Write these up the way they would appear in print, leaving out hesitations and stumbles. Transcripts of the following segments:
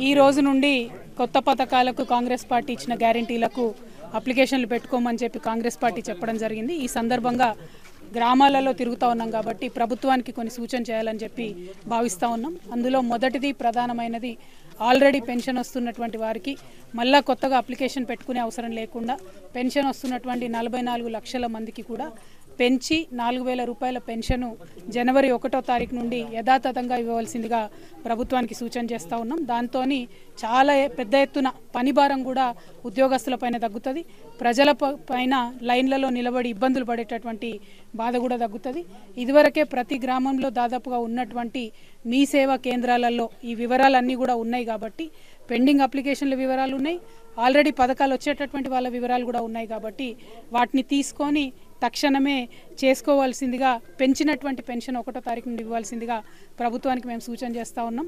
ఈ రోజు నుండి కొత్త పథకాలకు కాంగ్రెస్ పార్టీ ఇచ్చిన గ్యారెంటీలకు అప్లికేషన్లు పెట్టుకోమని చెప్పి కాంగ్రెస్ పార్టీ చెప్పడం జరిగింది। ఈ సందర్భంగా గ్రామాలలో తిరుగుతా ఉన్నాం కాబట్టి ప్రభుత్వానికి కొన్ని సూచన చేయాలని చెప్పి భావిస్తా ఉన్నాం। అందులో మొదటిది ప్రధానమైనది ఆల్రెడీ పెన్షన్ వస్తున్నటువంటి వారికి మళ్ళా కొత్తగా అప్లికేషన్ పెట్టుకునే అవసరం లేకుండా పెన్షన్ వస్తున్నటువంటి 44 లక్షల మందికి కూడా పెంచి 4000 రూపాయల పెన్షన్ జనవరి 1వ తారీఖు నుండి యథాతథంగా ఇవ్వవలసిందిగా ప్రభుత్వానికి సూచన చేస్తా ఉన్నాం। దాంతోని చాలా పెద్ద ఎత్తున పని భారం కూడా ఉద్యోగస్తులపైన తగ్గుతుంది, ప్రజల పైన లైన్లలో నిలబడి ఇబ్బందులు పడేటటువంటి బాధ కూడా తగ్గుతుంది। ఇదివరకే ప్రతి గ్రామంలో దాదాపుగా ఉన్నటువంటి మీ సేవా కేంద్రాలలో ఈ వివరాలన్నీ కూడా ఉన్నాయి కాబట్టి పెండింగ్ అప్లికేషన్ల వివరాలు ఉన్నాయి, ఆల్రెడీ పథకాలు వచ్చేటటువంటి వాళ్ళ వివరాలు కూడా ఉన్నాయి కాబట్టి వాటిని తీసుకొని తక్షణమే చేసుకోవాల్సిందిగా పెంచినటువంటి పెన్షన్ 1వ తారీఖు నుండి ఇవ్వాల్సిందిగా ప్రభుత్వానికి మేము సూచన చేస్తూ ఉన్నాం।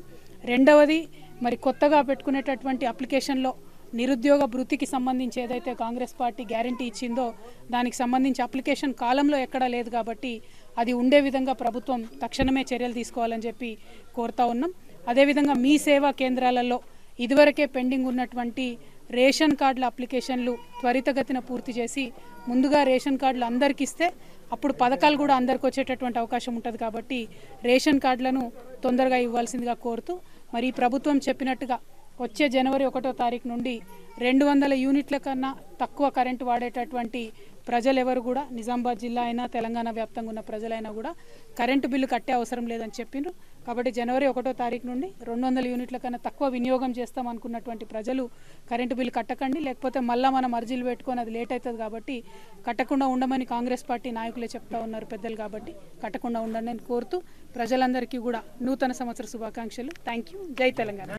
రెండవది మరి కొత్తగా పెట్టుకునేటటువంటి అప్లికేషన్లో నిరుద్యోగ భృతికి సంబంధించి ఏదైతే కాంగ్రెస్ పార్టీ గ్యారెంటీ ఇచ్చిందో దానికి సంబంధించి అప్లికేషన్ కాలంలో ఎక్కడా లేదు కాబట్టి అది ఉండే విధంగా ప్రభుత్వం తక్షణమే చర్యలు తీసుకోవాలని చెప్పి కోరుతా ఉన్నాం। అదేవిధంగా మీ సేవా కేంద్రాలలో ఇదివరకే పెండింగ్ ఉన్నటువంటి రేషన్ కార్డుల అప్లికేషన్లు త్వరితగతిన పూర్తి చేసి ముందుగా రేషన్ కార్డులు అందరికి ఇస్తే అప్పుడు పథకాలు కూడా అందరికి వచ్చేటటువంటి అవకాశం ఉంటుంది కాబట్టి రేషన్ కార్డులను తొందరగా ఇవ్వాల్సిందిగా కోరుతూ మరి ప్రభుత్వం చెప్పినట్టుగా వచ్చే జనవరి 1వ తారీఖు నుండి 200 యూనిట్ల కన్నా తక్కువ కరెంటు వాడేటటువంటి ప్రజలు ఎవరు కూడా నిజామాబాద్ జిల్లా అయినా తెలంగాణ వ్యాప్తంగా ఉన్న ప్రజలైనా కూడా కరెంటు బిల్లు కట్టే అవసరం లేదని చెప్పిండ్రు కాబట్టి జనవరి 1వ తారీఖు నుండి 200 యూనిట్ల కన్నా తక్కువ వినియోగం చేస్తాం అనుకున్నటువంటి ప్రజలు కరెంటు బిల్లు కట్టకండి, లేకపోతే మళ్ళీ మనం అర్జీలు పెట్టుకొని అది లేట్ అవుతుంది కాబట్టి కట్టకుండా ఉండమని కాంగ్రెస్ పార్టీ నాయకులే చెప్తా ఉన్నారు పెద్దలు కాబట్టి కట్టకుండా ఉండండి అని కోరుతూ ప్రజలందరికీ కూడా నూతన సంవత్సర శుభాకాంక్షలు। Thank you. జై తెలంగాణ।